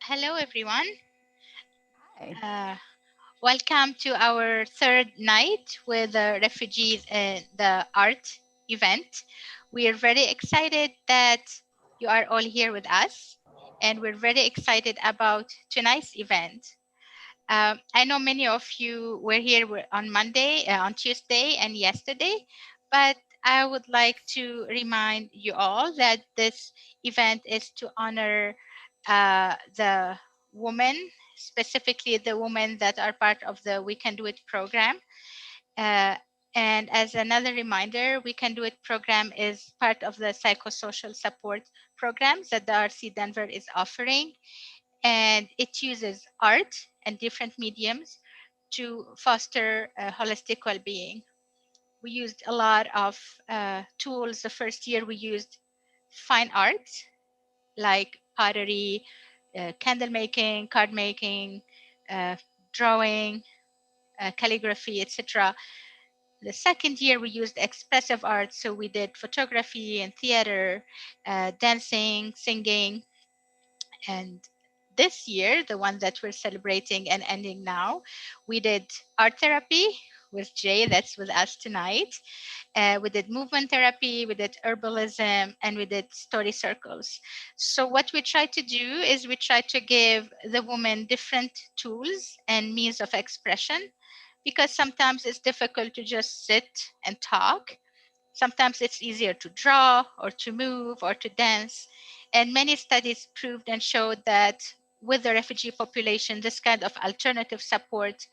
Hello, everyone. Hi. Uh, Welcome to our third night with the refugees in the art event. We are very excited that you are all here with us, and we're very excited about tonight's event. I know many of you were here on Monday, on Tuesday, and yesterday, but I would like to remind you all that this event is to honor the women, specifically the women that are part of the We Can Do It program. Uh, and as another reminder, We Can Do It program is part of the psychosocial support programs that the RC Denver is offering, and it uses art and different mediums to foster holistic well-being. We used a lot of tools. The first year we used fine arts like pottery, candle making, card making, uh, drawing, calligraphy, etc. The second year we used expressive art, so we did photography and theater, dancing, singing. And this year, the one that we're celebrating and ending now, we did art therapy with Jay, that's with us tonight. We did movement therapy, we did herbalism, and we did story circles. So, what we try to do is we try to give the woman different tools and means of expression, because sometimes it's difficult to just sit and talk. Sometimes it's easier to draw or to move or to dance. And many studies proved and showed that with the refugee population, this kind of alternative support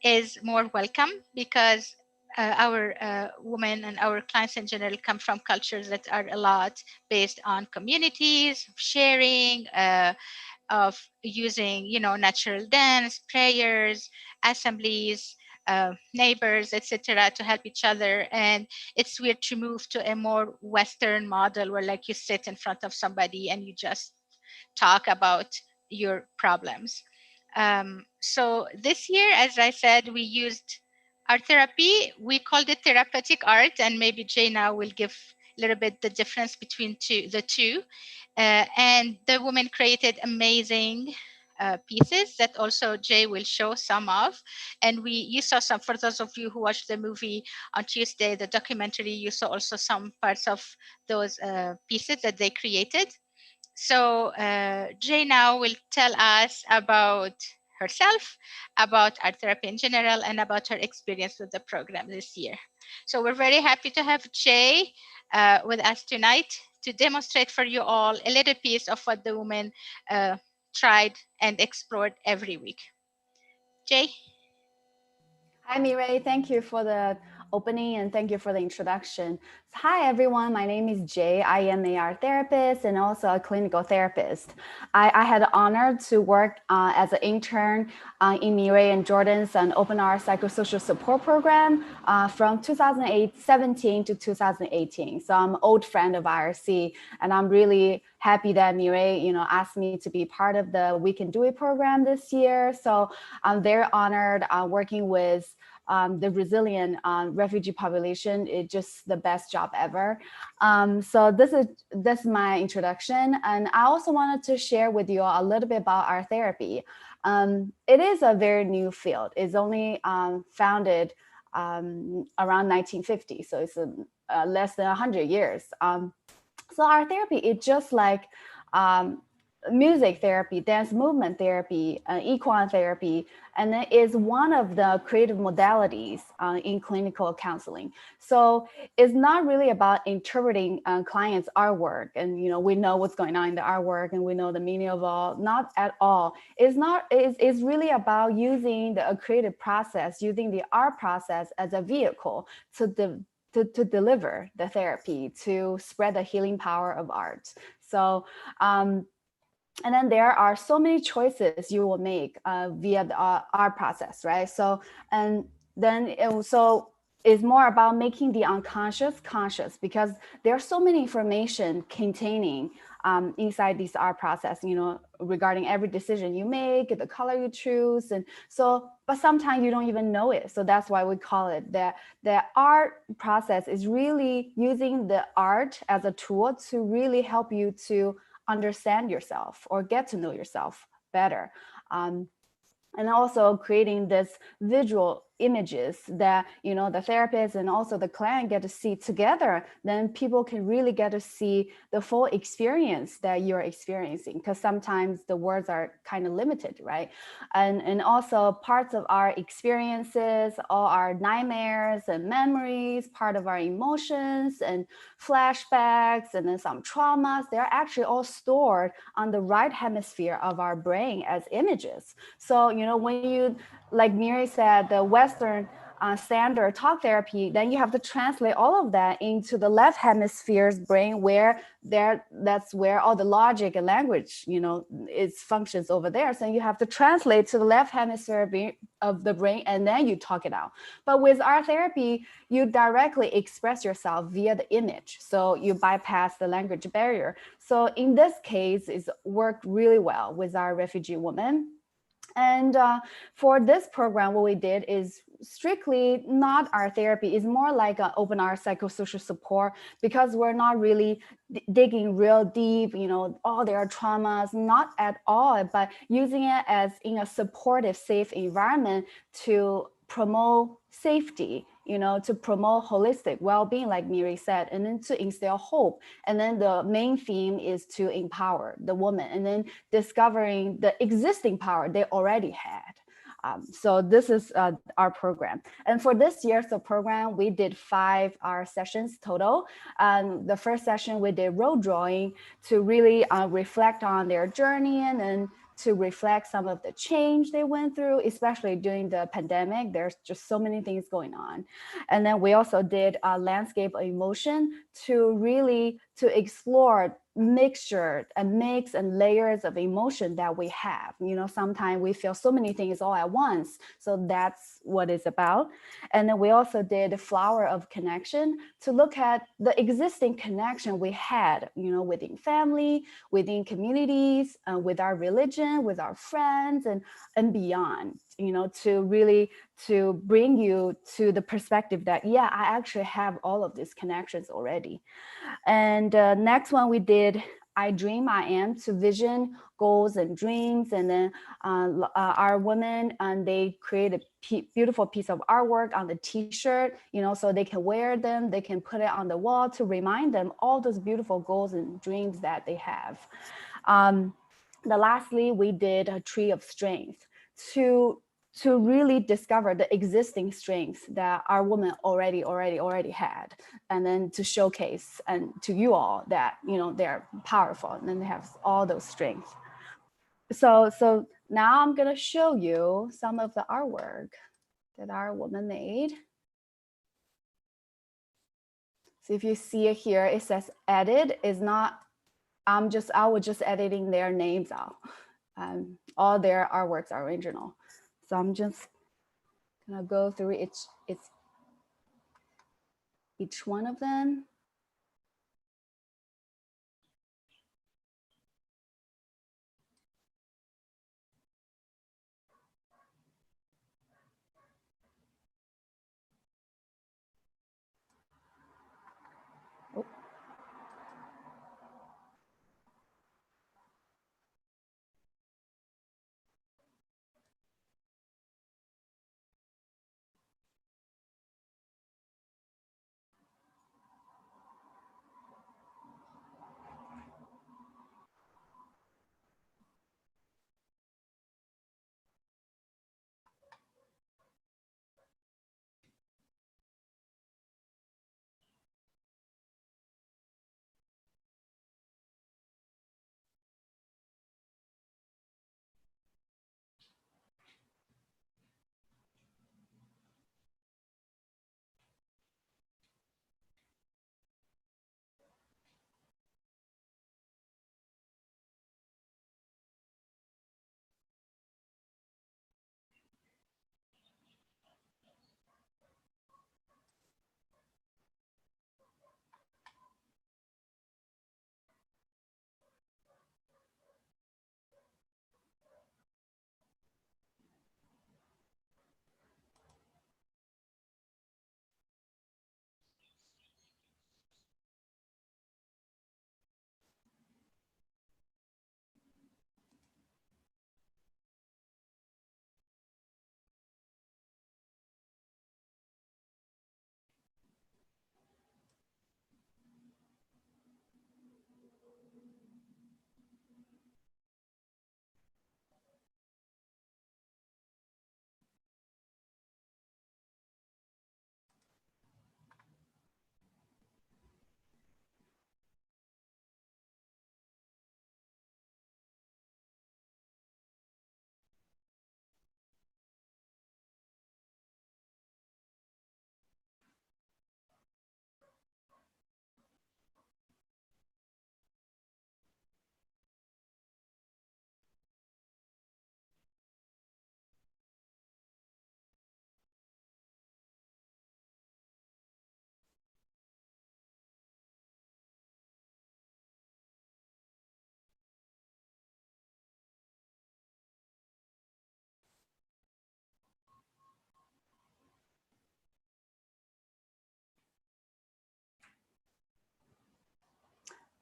is more welcome, because our women and our clients in general come from cultures that are a lot based on communities, sharing, of using, natural dance, prayers, assemblies, neighbors, etc., to help each other. And it's weird to move to a more Western model where, like, you sit in front of somebody and you just talk about your problems. So this year, as I said, we used art therapy. We called it therapeutic art, and maybe Jay now will give a little bit the difference between the two. And the women created amazing pieces that also Jay will show some of. And you saw some, for those of you who watched the movie on Tuesday, the documentary, you saw also some parts of those pieces that they created. So Jay now will tell us about herself, about art therapy in general, and about her experience with the program this year. So we're very happy to have Jay with us tonight to demonstrate for you all a little piece of what the women uh, tried and explored every week. Jay? Hi, Mireille. Thank you for the opening and thank you for the introduction. Hi, everyone. My name is Jay. I am a art therapist and also a clinical therapist. I had the honor to work as an intern in Mireille and Jordan's Open Art Psychosocial Support Program from 2017 to 2018. So I'm an old friend of IRC, and I'm really happy that Mireille, asked me to be part of the We Can Do It program this year. So I'm very honored working with the resilient refugee population. It's just the best job ever. So this is my introduction, and I also wanted to share with you all a little bit about our therapy. It is a very new field. It's only founded around 1950, so it's less than 100 years. So our therapy is just like um, music therapy, dance movement therapy, equine therapy, and it is one of the creative modalities in clinical counseling. So it's not really about interpreting clients' artwork, and we know what's going on in the artwork, and we know the meaning of all. Not at all. It's not. It's really about using the creative process, using the art process as a vehicle to deliver the therapy, to spread the healing power of art. So and then there are so many choices you will make via the art process, right? So and then it's more about making the unconscious conscious, because there's so many information containing inside this art process, regarding every decision you make, the color you choose. And so, but sometimes you don't even know it. So that's why we call it that. The art process is really using the art as a tool to really help you to understand yourself or get to know yourself better. And also creating this visual images that the therapist and also the client get to see together, then people can really get to see the full experience that you're experiencing, because sometimes the words are kind of limited, right? And also parts of our experiences, all our nightmares and memories, part of our emotions and flashbacks, and then some traumas, they're actually all stored on the right hemisphere of our brain as images. So when you, like Miri said, the Western standard talk therapy, then you have to translate all of that into the left hemisphere's brain, where that's where all the logic and language, it functions over there. So you have to translate to the left hemisphere of the brain, and then you talk it out. But with our therapy, you directly express yourself via the image, so you bypass the language barrier. So in this case, it's worked really well with our refugee woman. And for this program, what we did is strictly not our therapy. It's more like an open art psychosocial support, because we're not really digging real deep, all their traumas, not at all, but using it as in a supportive, safe environment to promote safety, to promote holistic well-being, like Miri said, and then to instill hope. And then the main theme is to empower the woman, and then discovering the existing power they already had. So this is our program. And for this year's program, we did 5 hour sessions total. The first session, we did road drawing to really reflect on their journey, and then to reflect some of the change they went through, especially during the pandemic. There's just so many things going on. And then we also did a landscape of emotion to really to explore mixture and mix and layers of emotion that we have. Sometimes we feel so many things all at once. So that's what it's about. And then we also did a flower of connection to look at the existing connection we had, within family, within communities, with our religion, with our friends, and beyond, to really to bring you to the perspective that, yeah, I actually have all of these connections already. And next one, we did I Dream I Am, to vision goals and dreams. And then our women, and they create a beautiful piece of artwork on the t-shirt, so they can wear them, they can put it on the wall to remind them all those beautiful goals and dreams that they have. Lastly, we did a tree of strength to really discover the existing strengths that our women already had, and then to showcase and to you all that they're powerful, and then they have all those strengths. So now I'm gonna show you some of the artwork that our woman made. So if you see it here, it says edit. Is not, I was just editing their names out. All their artworks are original. So I'm just gonna go through each one of them. Oh.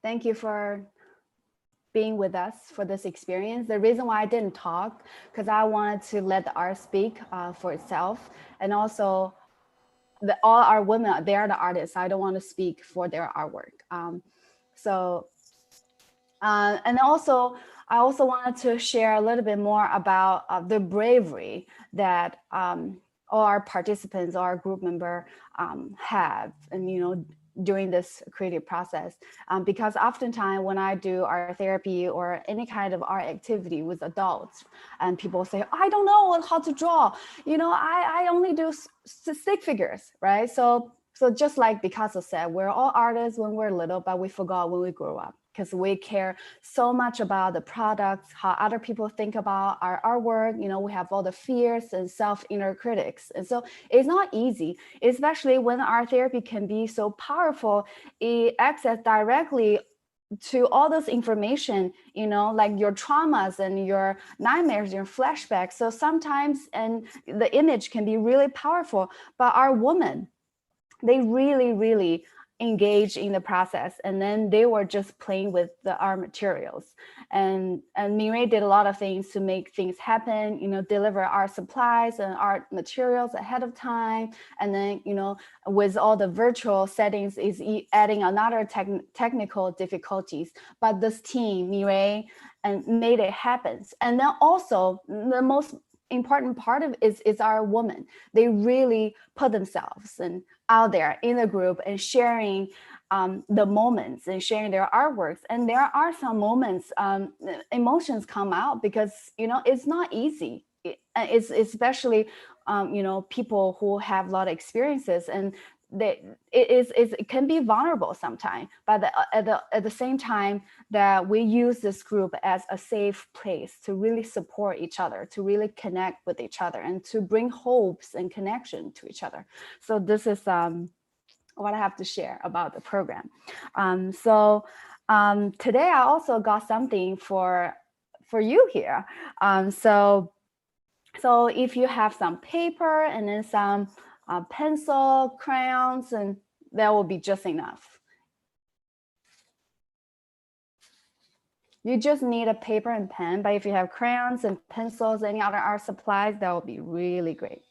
Thank you for being with us for this experience. The reason why I didn't talk, because I wanted to let the art speak for itself. And also, all our women, they are the artists. I don't want to speak for their artwork. So and also, I also wanted to share a little bit more about the bravery that all our participants, all our group member have, and during this creative process, because oftentimes when I do art therapy or any kind of art activity with adults, and people say, I don't know how to draw, I only do stick figures, right? So just like Picasso said, we're all artists when we're little, but we forgot when we grow up because we care so much about the products, how other people think about our artwork. We have all the fears and self inner critics. And so it's not easy, especially when art therapy can be so powerful. It access directly to all this information, like your traumas and your nightmares, your flashbacks. So sometimes, and the image can be really powerful, but our woman, they really, really engaged in the process, and then they were just playing with the art materials. And Mireille did a lot of things to make things happen, deliver art supplies and art materials ahead of time. And then with all the virtual settings is adding another technical difficulties, but this team, Mireille, and made it happen. And then also the most important part of it is our woman. They really put themselves and out there in the group and sharing the moments and sharing their artworks. And there are some moments, emotions come out because it's not easy. It's especially people who have a lot of experiences, and it can be vulnerable sometimes, but at the same time that we use this group as a safe place to really support each other, to really connect with each other, and to bring hopes and connection to each other. So this is what I have to share about the program. Today I also got something for you here. So if you have some paper and then some pencil, crayons, and that will be just enough. You just need a paper and pen, but if you have crayons and pencils, any other art supplies, that will be really great.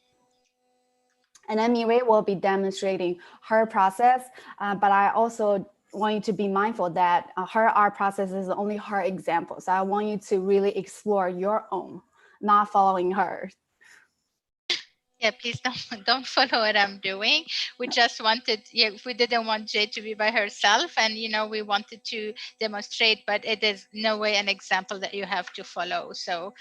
And then Mireille will be demonstrating her process, but I also want you to be mindful that her art process is only her example. So I want you to really explore your own, not following her. Yeah, please don't don't follow what I'm doing. We just wanted, yeah, we didn't want Jay to be by herself, and we wanted to demonstrate, but it is no way an example that you have to follow. So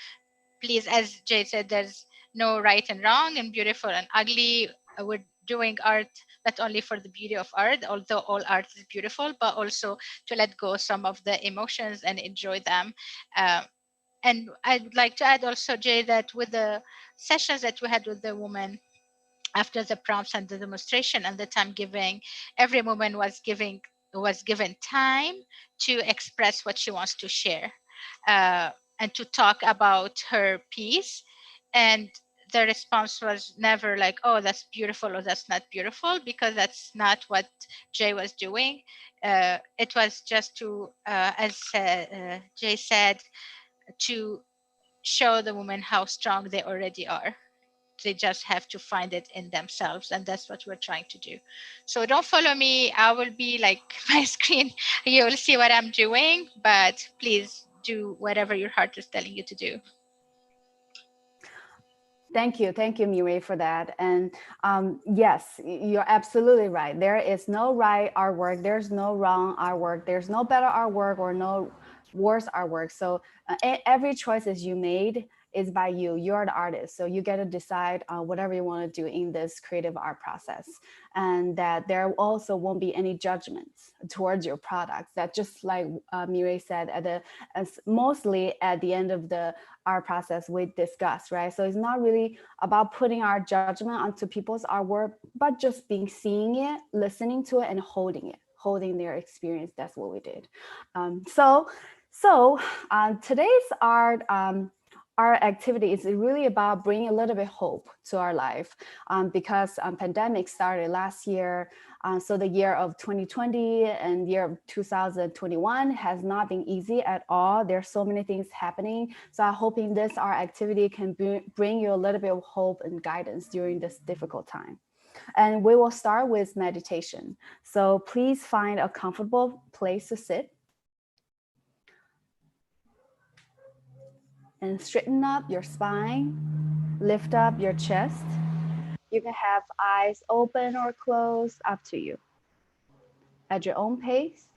please, as Jay said, there's no right and wrong and beautiful and ugly. We're doing art not only for the beauty of art, although all art is beautiful, but also to let go some of the emotions and enjoy them. Uh, and I'd like to add also, Jay, that with the sessions that we had with the woman after the prompts and the demonstration and the time giving, every woman was given time to express what she wants to share, uh, and to talk about her piece. And the response was never like, oh, that's beautiful or that's not beautiful, because that's not what Jay was doing. It was just to, as Jay said, to show the women how strong they already are. They just have to find it in themselves, and that's what we're trying to do. So don't follow me. I will be like my screen. You will see what I'm doing, but please do whatever your heart is telling you to do. Thank you, Mireille, for that. And yes, you're absolutely right. There is no right artwork. There's no wrong artwork. There's no better artwork or no worse artwork. So every choices you made is by you. You're the artist, so you get to decide whatever you want to do in this creative art process, and that there also won't be any judgments towards your products. That just like Mireille said, as mostly at the end of the art process we discuss, right? So it's not really about putting our judgment onto people's artwork, but just being seeing it, listening to it, and holding it, holding their experience. That's what we did. So today's art our activity is really about bringing a little bit hope to our life, because pandemic started last year. So the year of 2020 and year of 2021 has not been easy at all. There's so many things happening. So I'm hoping this our activity can bring you a little bit of hope and guidance during this difficult time. And we will start with meditation. So please find a comfortable place to sit and straighten up your spine, lift up your chest. You can have eyes open or closed, up to you. At your own pace,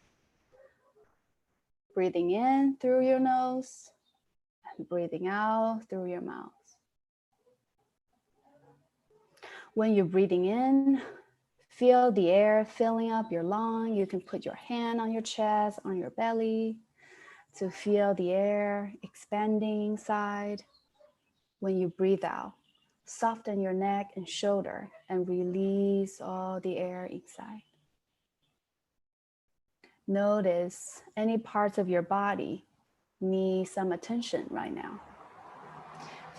breathing in through your nose and breathing out through your mouth. When you're breathing in, feel the air filling up your lung. You can put your hand on your chest, on your belly to feel the air expanding inside. When you breathe out, soften your neck and shoulder and release all the air inside. Notice any parts of your body need some attention right now.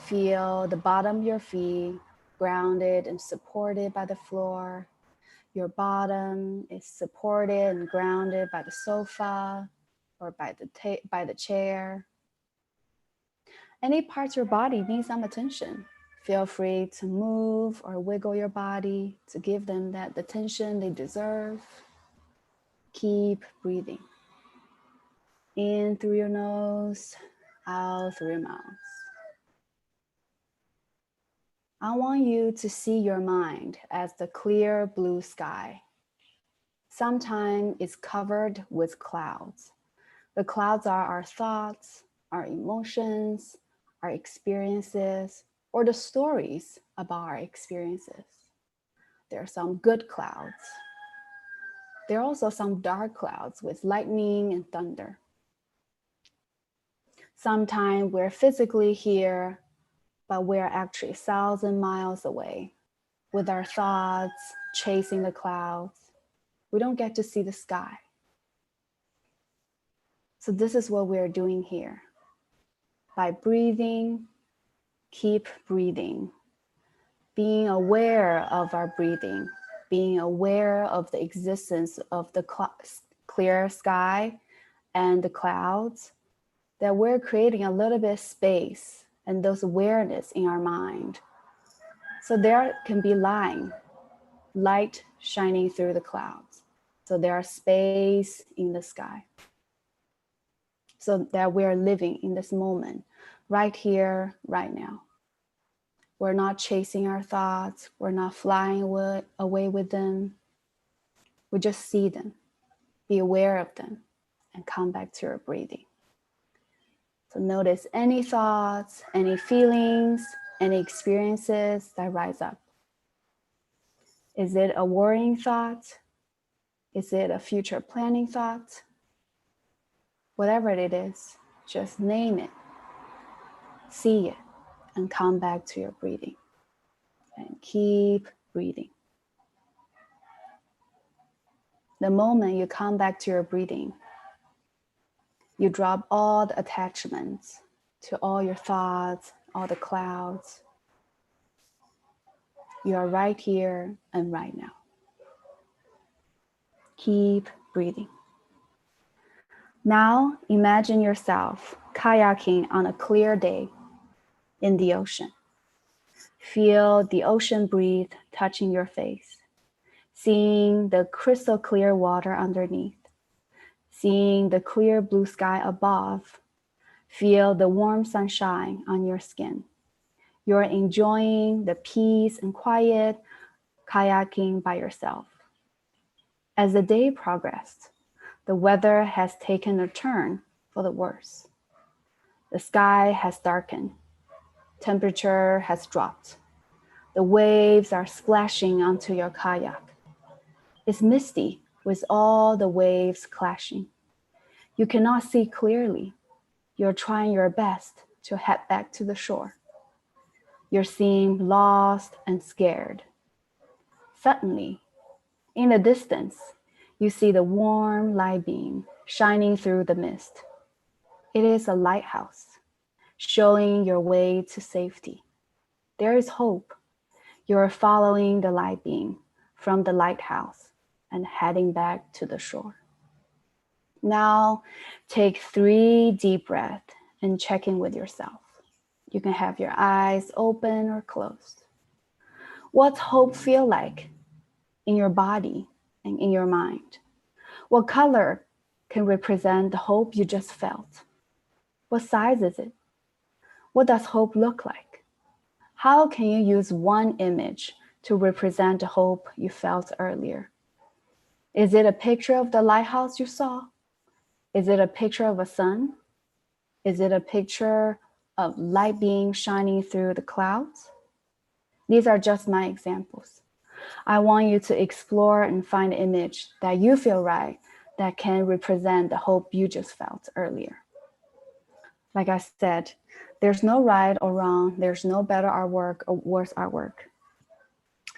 Feel the bottom of your feet grounded and supported by the floor. Your bottom is supported and grounded by the sofa or by the chair. Any parts of your body need some attention. Feel free to move or wiggle your body to give them that attention they deserve. Keep breathing. In through your nose, out through your mouth. I want you to see your mind as the clear blue sky. Sometimes it's covered with clouds. The clouds are our thoughts, our emotions, our experiences, or the stories about our experiences. There are some good clouds. There are also some dark clouds with lightning and thunder. Sometimes we're physically here, but we're actually 1,000 miles away with our thoughts chasing the clouds. We don't get to see the sky. So this is what we're doing here. By breathing, keep breathing. Being aware of our breathing, being aware of the existence of the clear sky and the clouds, that we're creating a little bit of space and those awareness in our mind. So there can be light shining through the clouds. So there are space in the sky. So that we're living in this moment, right here, right now. We're not chasing our thoughts. We're not flying away with them. We just see them, be aware of them, and come back to your breathing. So notice any thoughts, any feelings, any experiences that rise up. Is it a worrying thought? Is it a future planning thought? Whatever it is, just name it, see it, and come back to your breathing. And keep breathing. The moment you come back to your breathing, you drop all the attachments to all your thoughts, all the clouds. You are right here and right now. Keep breathing. Now imagine yourself kayaking on a clear day in the ocean. Feel the ocean breeze touching your face, seeing the crystal clear water underneath, seeing the clear blue sky above. Feel the warm sunshine on your skin. You're enjoying the peace and quiet kayaking by yourself. As the day progressed, the weather has taken a turn for the worse. The sky has darkened. Temperature has dropped. The waves are splashing onto your kayak. It's misty with all the waves clashing. You cannot see clearly. You're trying your best to head back to the shore. You seem lost and scared. Suddenly, in the distance, you see the warm light beam shining through the mist. It is a lighthouse, showing your way to safety. There is hope. You're following the light beam from the lighthouse and heading back to the shore. Now, take 3 deep breaths and check in with yourself. You can have your eyes open or closed. What's hope feel like in your body and in your mind? What color can represent the hope you just felt? What size is it? What does hope look like? How can you use one image to represent the hope you felt earlier? Is it a picture of the lighthouse you saw? Is it a picture of a sun? Is it a picture of light being shining through the clouds? These are just my examples. I want you to explore and find an image that you feel right, that can represent the hope you just felt earlier. Like I said, there's no right or wrong. There's no better artwork or worse artwork.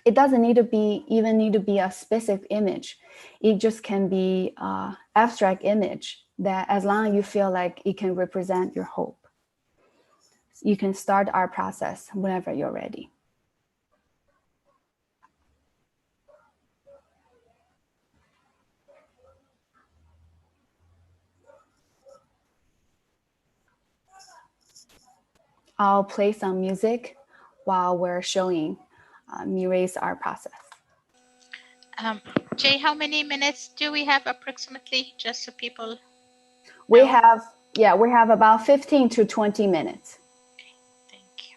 It doesn't even need to be a specific image. It just can be an abstract image that, as long as you feel like it can represent your hope, you can start our process whenever you're ready. I'll play some music while we're showing Mirai's art process. Jay, how many minutes do we have approximately, just so people We know? have about 15 to 20 minutes. Thank you.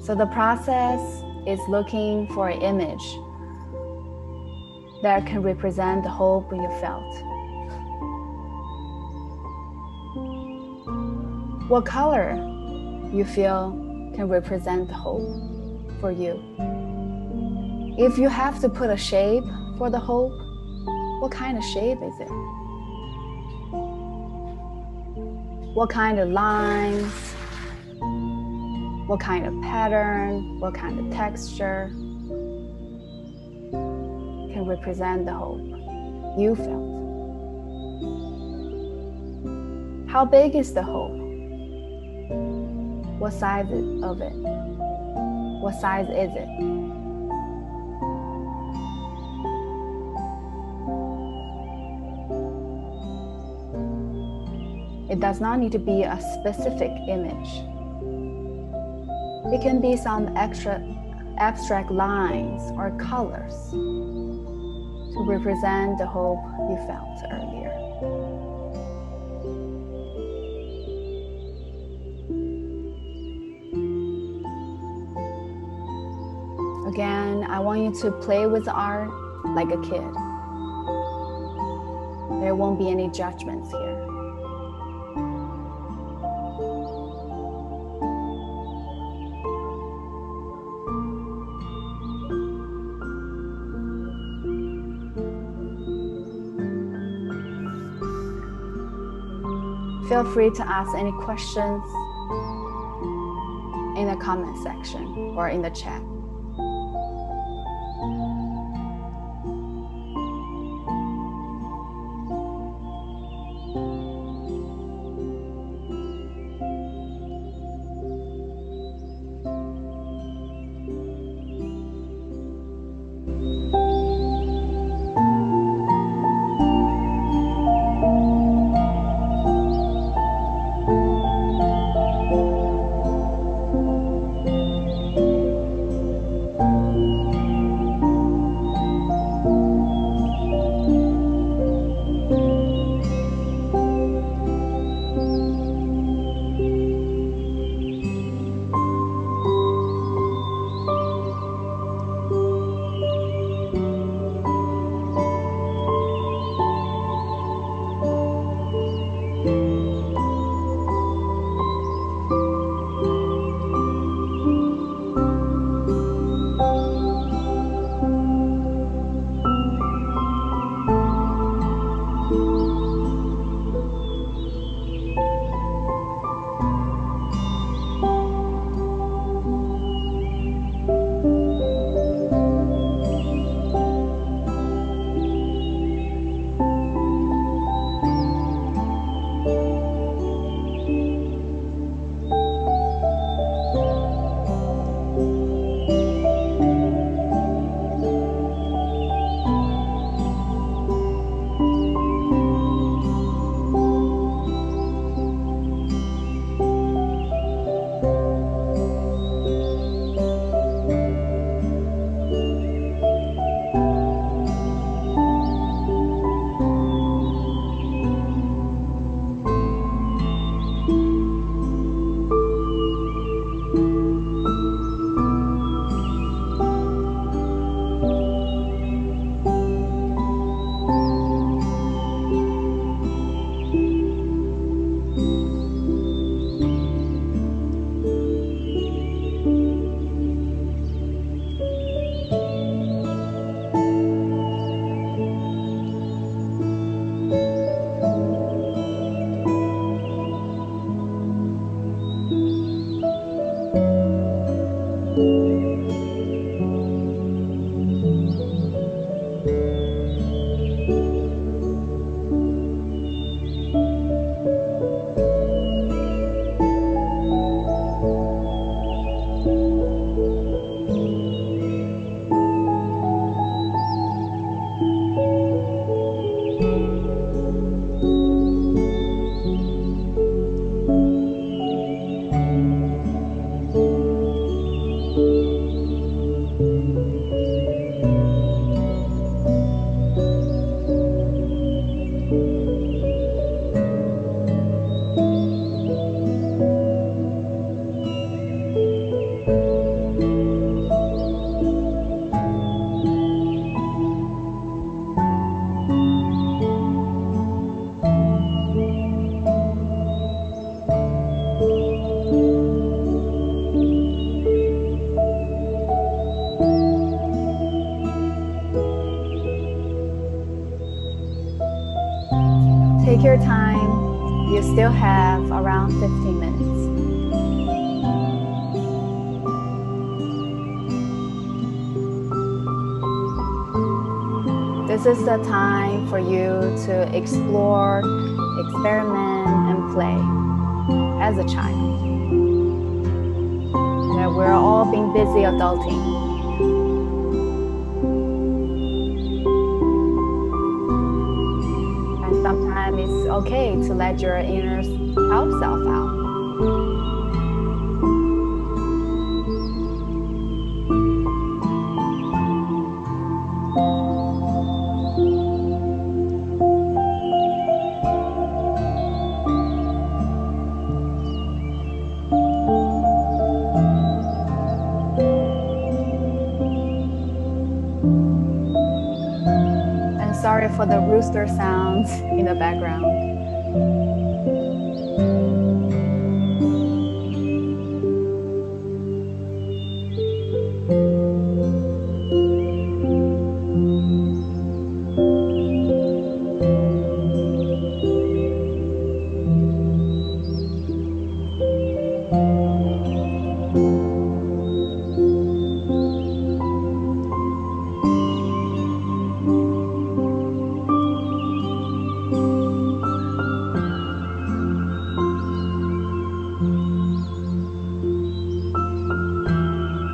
So the process is looking for an image that can represent the hope you felt. What color you feel can represent the hope for you. If you have to put a shape for the hope, what kind of shape is it? What kind of lines? What kind of pattern? What kind of texture can represent the hope you felt? How big is the hope? What size of it? What size is it? It does not need to be a specific image. It can be some abstract lines or colors to represent the hope you felt earlier. Again, I want you to play with art like a kid. There won't be any judgments here. Feel free to ask any questions in the comment section or in the chat. Take your time. You still have around 15 minutes. This is the time for you to explore, experiment, and play as a child. that we're all being busy adulting. And sometimes it's okay to let your inner self out. And sorry for the rooster sounds in the background.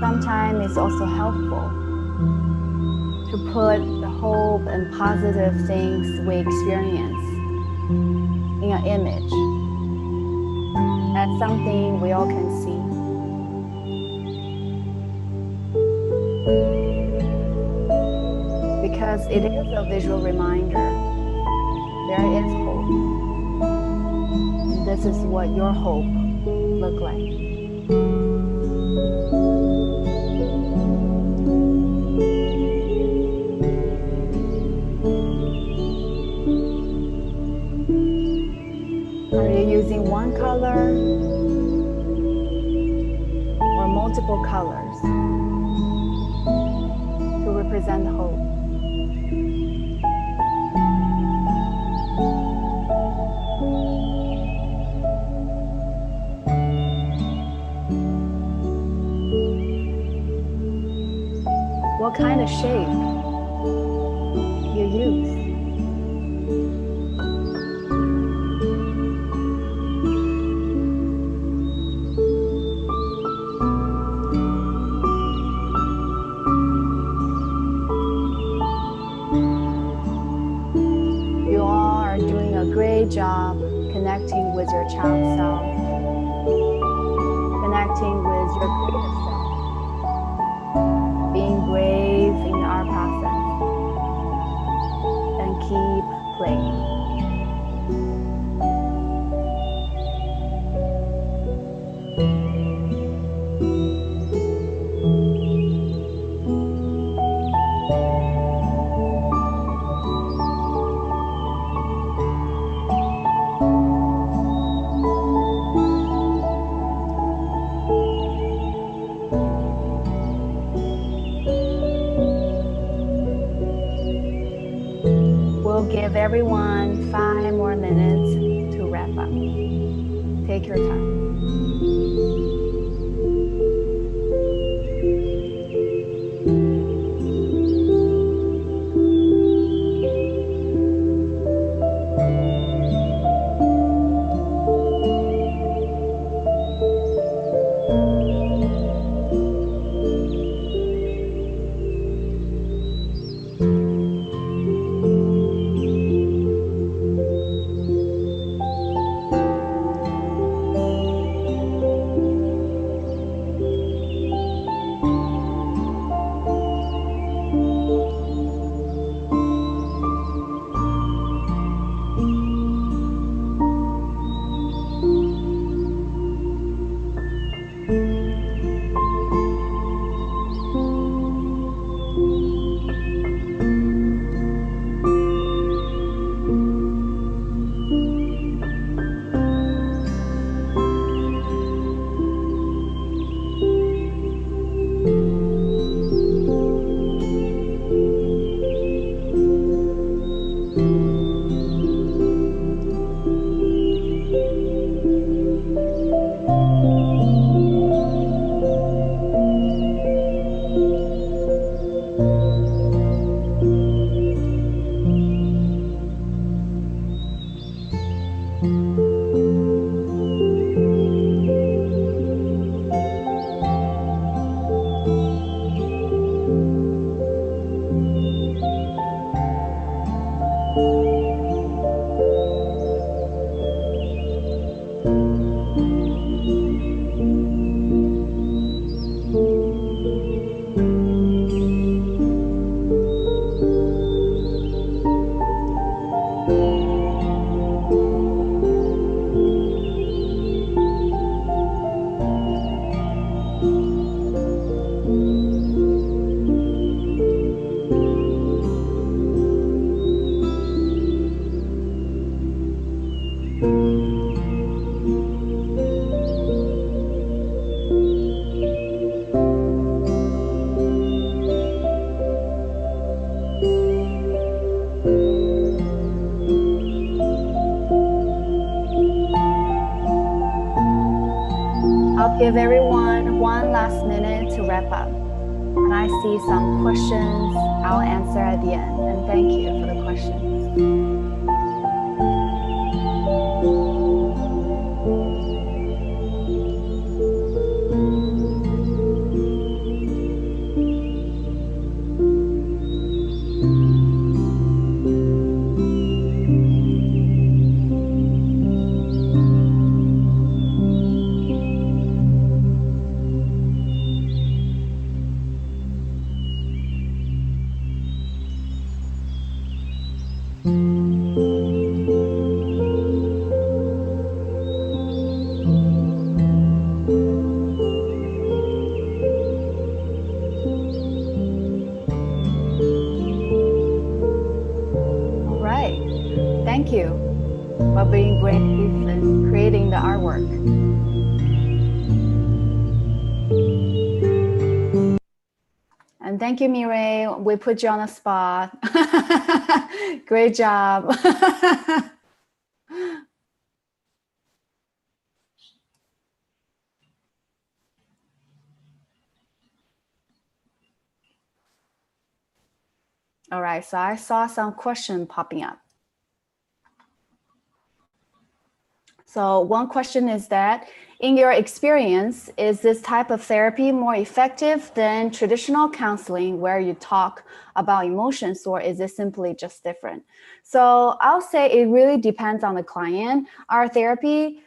Sometimes it's also helpful to put the hope and positive things we experience in an image. That's something we all can see. Because it is a visual reminder. There is hope. And this is what your hope look like. Are you using one color or multiple colors to represent hope? What kind of shape you use? You all are doing a great job connecting with your child self, connecting with your greater self, being brave in our process, and keep playing. We'll give everyone 5 more minutes to wrap up. Take your time. I'll give everyone one last minute to wrap up. And I see some questions I'll answer at the end. And thank you for the questions. All right. Thank you for being brave and creating the artwork. And thank you, Mireille. We put you on the spot. Great job. All right, so I saw some question popping up. So one question is that, in your experience, is this type of therapy more effective than traditional counseling where you talk about emotions, or is it simply just different? So I'll say it really depends on the client. Our therapy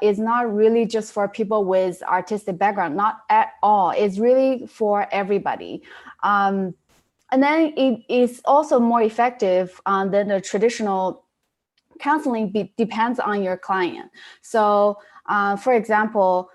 is not really just for people with artistic background, not at all. It's really for everybody. And then it is also more effective than the traditional counseling. Depends on your client. So for example,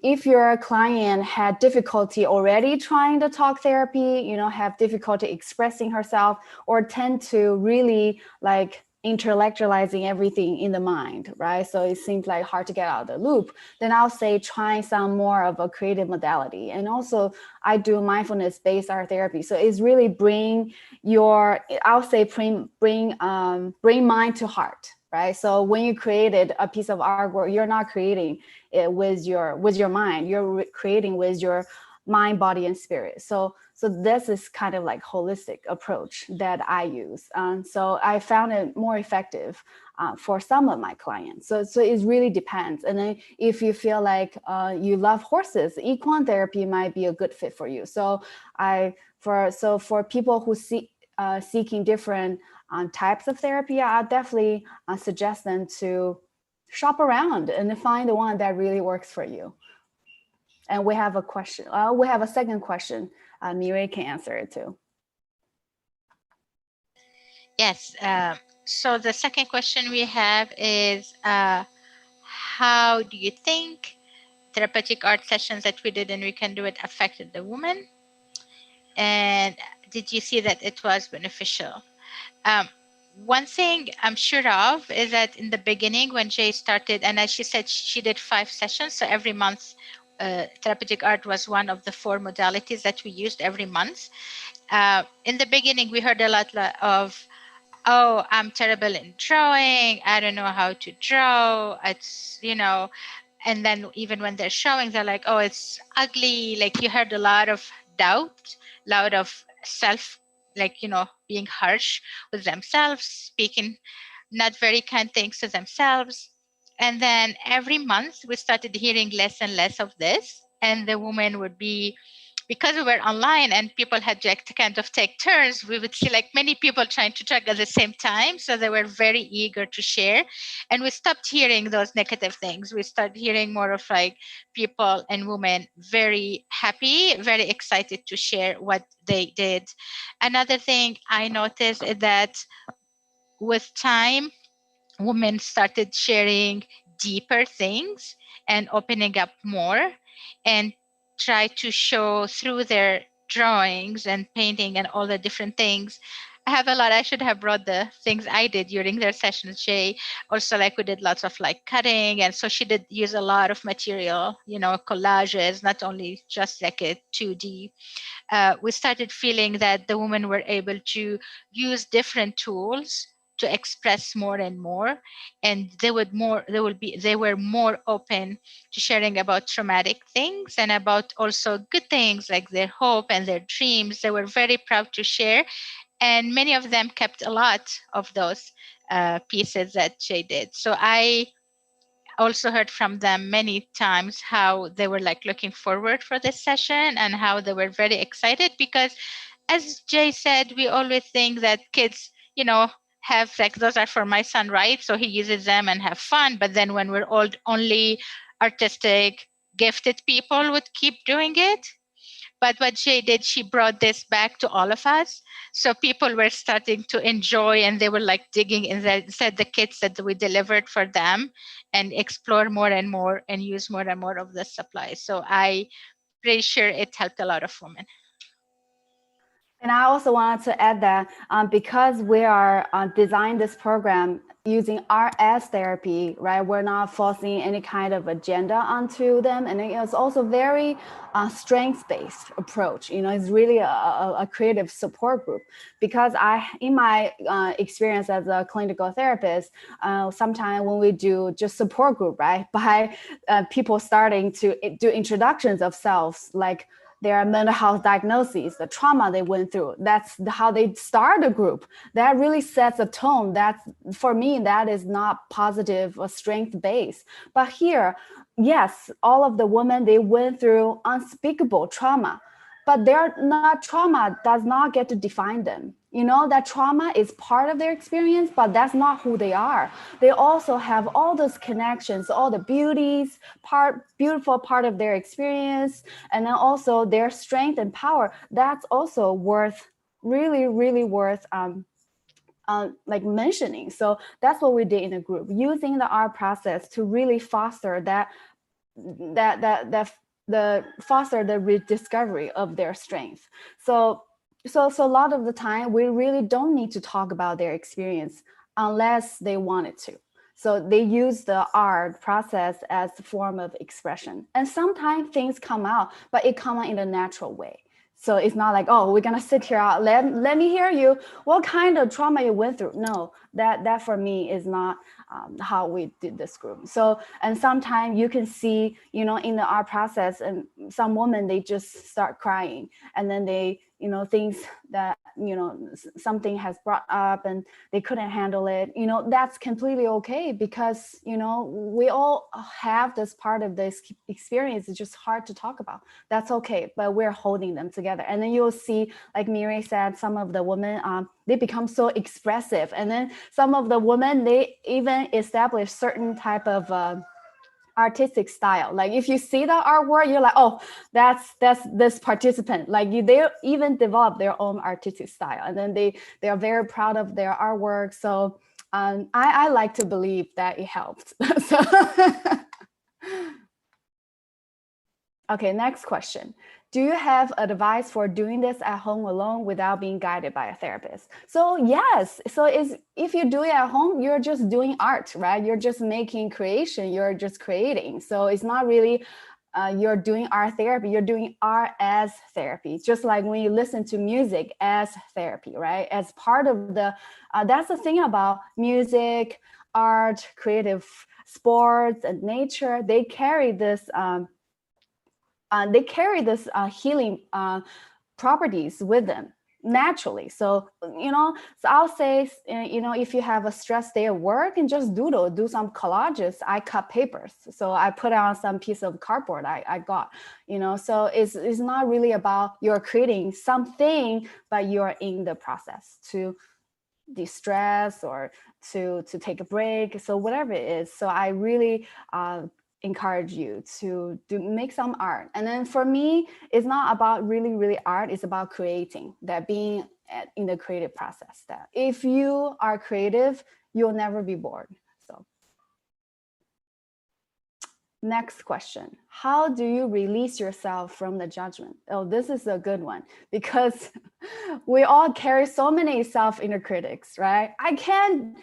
if your client had difficulty already trying to talk therapy, have difficulty expressing herself, or tend to really like intellectualizing everything in the mind, right? So it seems like hard to get out of the loop. Then I'll say trying some more of a creative modality. And also I do mindfulness-based art therapy. So it's really bring mind to heart, right? So when you created a piece of artwork, you're not creating it with your mind. You're creating with your mind, body, and spirit. So this is kind of like holistic approach that I use. So I found it more effective for some of my clients. So it really depends. And then if you feel like you love horses, equine therapy might be a good fit for you. So for people who seeking different types of therapy, I definitely suggest them to shop around and find the one that really works for you. And we have a question. We have a second question. Mireille can answer it too. Yes. So the second question we have is, how do you think therapeutic art sessions that we did and we can do it affected the woman? And did you see that it was beneficial? One thing I'm sure of is that in the beginning when Jay started, and as she said, she did 5 sessions. So every month, therapeutic art was one of the 4 modalities that we used every month. In the beginning, we heard a lot of, oh, I'm terrible in drawing. I don't know how to draw. It's, and then even when they're showing, they're like, oh, it's ugly. Like you heard a lot of doubt, a lot of self, like, being harsh with themselves, speaking not very kind things to themselves. And then every month we started hearing less and less of this. And the woman would be because we were online and people had like to kind of take turns, we would see like many people trying to talk at the same time. So they were very eager to share. And we stopped hearing those negative things. We started hearing more of like people and women very happy, very excited to share what they did. Another thing I noticed is that with time, women started sharing deeper things and opening up more and try to show through their drawings and painting and all the different things. I have a lot. I should have brought the things I did during their sessions. Jay also like we did lots of like cutting, and so she did use a lot of material, collages, not only just like a 2D. We started feeling that the women were able to use different tools to express more and more, and they were more open to sharing about traumatic things and about also good things like their hope and their dreams. They were very proud to share, and many of them kept a lot of those pieces that Jay did. So I also heard from them many times how they were like looking forward for this session and how they were very excited because, as Jay said, we always think that kids, have like those are for my son, right? So he uses them and have fun. But then when we're old, only artistic, gifted people would keep doing it. But what she did, she brought this back to all of us. So people were starting to enjoy and they were like digging inside the kits that we delivered for them and explore more and more and use more and more of the supplies. So I pretty sure it helped a lot of women. And I also wanted to add that because we are designing this program using art as therapy, right? We're not forcing any kind of agenda onto them, and it's also very strength-based approach. It's really a creative support group. Because in my experience as a clinical therapist, sometimes when we do just support group, right, by people starting to do introductions of selves, like their mental health diagnoses, the trauma they went through. That's how they start a group. That really sets a tone. That, for me, that is not positive or strength based. But here, yes, all of the women, they went through unspeakable trauma, but their not trauma does not get to define them. That trauma is part of their experience, but that's not who they are. They also have all those connections, all the beautiful part of their experience, and then also their strength and power. That's also really, really worth like mentioning. So that's what we did in the group, using the art process to really foster the rediscovery of their strength. So a lot of the time we really don't need to talk about their experience unless they wanted to. So they use the art process as a form of expression, and sometimes things come out, but it comes out in a natural way. So it's not like, oh, we're gonna sit here, let me hear you, what kind of trauma you went through. No, that for me is not how we did this group. So, and sometimes you can see, in the art process, and some women, they just start crying, and then they, things that, something has brought up and they couldn't handle it. That's completely okay, because, we all have this part of this experience. It's just hard to talk about. That's okay, but we're holding them together. And then you'll see, like Miri said, some of the women, they become so expressive. And then some of the women, they even establish certain type of artistic style. Like if you see the artwork, you're like, oh, that's this participant. Like they even develop their own artistic style, and then they are very proud of their artwork. So I like to believe that it helped. So okay, next question. Do you have advice for doing this at home alone without being guided by a therapist? So yes, so if you do it at home, you're just doing art, right? You're just making creation, you're just creating. So it's not really you're doing art therapy, you're doing art as therapy. Just like when you listen to music as therapy, right? As part of that's the thing about music, art, creative sports, and nature. They carry this healing properties with them. naturally. So, so I'll say, if you have a stress day at work, and just doodle, do some collages. I cut papers. So I put on some piece of cardboard I got, so it's not really about you're creating something, but you're in the process to de-stress or to take a break. So whatever it is. So I really encourage you to make some art. And then for me, it's not about really art. It's about creating, that being in the creative process, that if you are creative, you'll never be bored. So next question. How do you release yourself from the judgment? Oh, this is a good one, because we all carry so many self-inner critics, right? I can't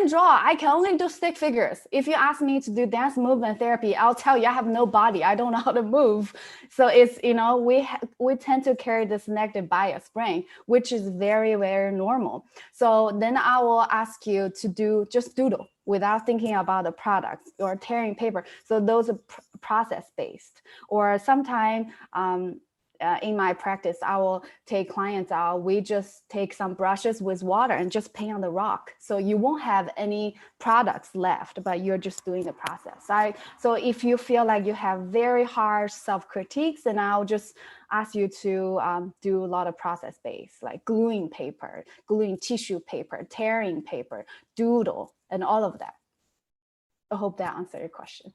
draw. I can only do stick figures. If you ask me to do dance movement therapy, I'll tell you I have no body. I don't know how to move. So it's, we tend to carry this negative bias brain, which is very normal. So then I will ask you to just doodle without thinking about the products or tearing paper. So those are process based. Or sometimes in my practice, I will take clients out. We just take some brushes with water and just paint on the rock. So you won't have any products left, but you're just doing the process. So if you feel like you have very harsh self-critiques, then I'll just ask you to do a lot of process based, like gluing paper, gluing tissue paper, tearing paper, doodle, and all of that. I hope that answered your question.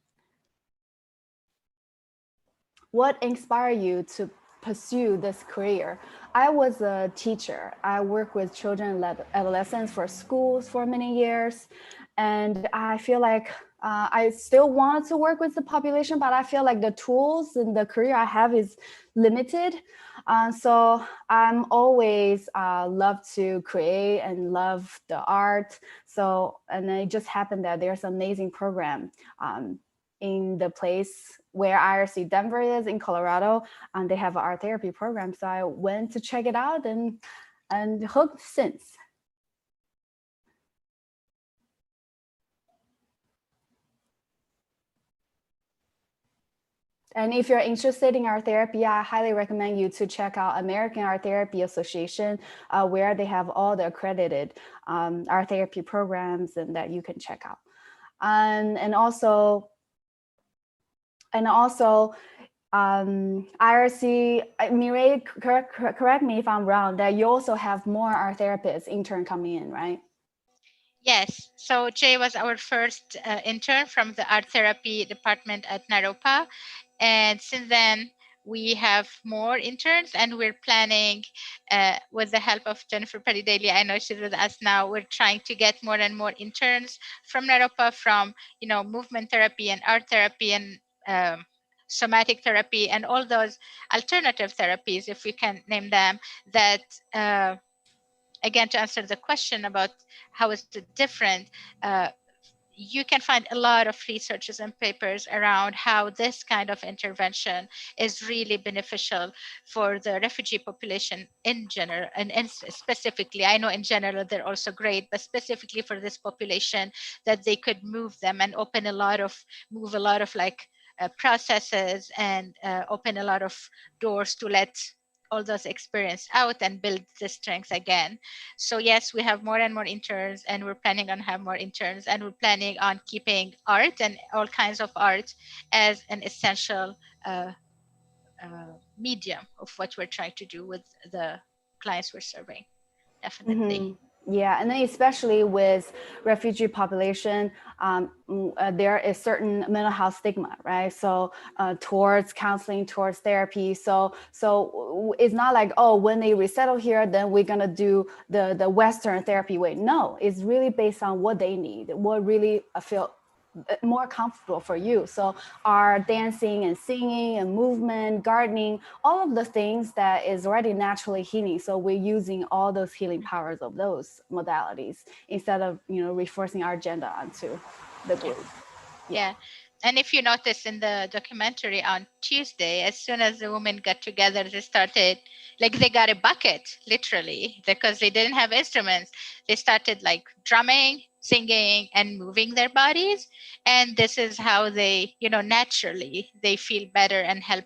What inspired you to pursue this career? I was a teacher. I worked with children and adolescents for schools for many years. And I feel like I still want to work with the population, but I feel like the tools and the career I have is limited. So I'm always love to create and love the art. So, and it just happened that there's an amazing program in the place where IRC Denver is in Colorado, and they have an art therapy program. So I went to check it out and hooked since. And if you're interested in art therapy, I highly recommend you to check out American Art Therapy Association, where they have all the accredited art therapy programs and that you can check out. And also IRC, Mireille, correct me if I'm wrong, that you also have more art therapists intern coming in, right? Yes. So Jay was our first intern from the art therapy department at Naropa. And since then, we have more interns, and we're planning, with the help of Jennifer Petty Daly, I know she's with us now, we're trying to get more and more interns from Naropa, from, movement therapy and art therapy and somatic therapy and all those alternative therapies, if we can name them, that again, to answer the question about how is it different, you can find a lot of researches and papers around how this kind of intervention is really beneficial for the refugee population in general, and specifically, I know in general they're also great, but specifically for this population, that they could move them and move a lot of like processes, and open a lot of doors to let all those experience out and build the strength again. So yes, we have more and more interns, and we're planning on have more interns, and we're planning on keeping art and all kinds of art as an essential medium of what we're trying to do with the clients we're serving. Definitely. Mm-hmm. Yeah, and then especially with refugee population, there is certain mental health stigma, right? So towards counseling, towards therapy. So it's not like, oh, when they resettle here, then we're gonna do the Western therapy way. No, it's really based on what they need, what really feel more comfortable for you. So our dancing and singing and movement, gardening, all of the things that is already naturally healing. So we're using all those healing powers of those modalities instead of, reinforcing our agenda onto the Yeah. group. Yeah. And if you notice in the documentary on Tuesday, as soon as the women got together, they started, like, they got a bucket, literally, because they didn't have instruments. They started like drumming, singing, and moving their bodies. And this is how they, naturally, they feel better and help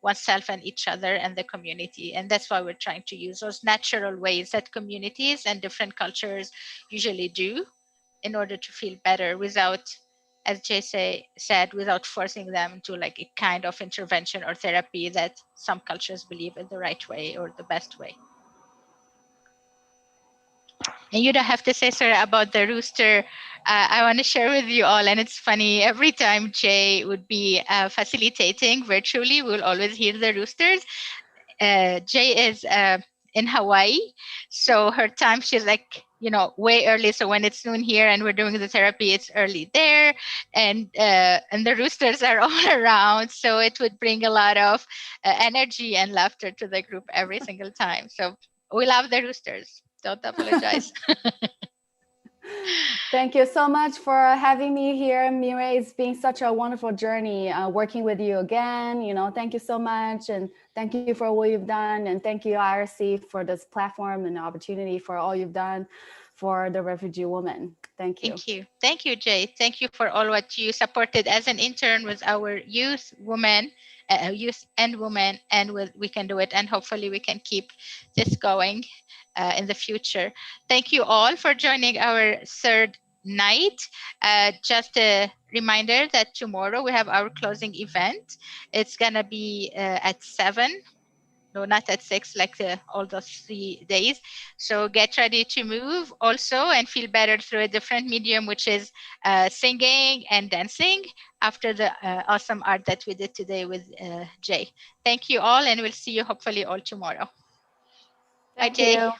oneself and each other and the community. And that's why we're trying to use those natural ways that communities and different cultures usually do in order to feel better without, as said, without forcing them to like a kind of intervention or therapy that some cultures believe is the right way or the best way. And you don't have to say, Sarah, about the rooster. I want to share with you all, and it's funny, every time Jay would be facilitating virtually, we'll always hear the roosters. Jay is in Hawaii, so her time, she's like, way early. So when it's noon here and we're doing the therapy, it's early there, and the roosters are all around. So it would bring a lot of energy and laughter to the group every single time. So we love the roosters. Don't apologize. Thank you so much for having me here, Mireille. It's been such a wonderful journey working with you again. Thank you so much, and thank you for what you've done, and thank you, IRC, for this platform and opportunity for all you've done for the refugee woman. Thank you. Thank you. Thank you, Jay. Thank you for all what you supported as an intern with our youth and women, and we can do it. And hopefully we can keep this going in the future. Thank you all for joining our third night. Just a reminder that tomorrow we have our closing event. It's going to be at 7. No, not at 6, like all those 3 days. So get ready to move also and feel better through a different medium, which is singing and dancing after the awesome art that we did today with Jay. Thank you all, and we'll see you hopefully all tomorrow. Bye, Thank Jay. you.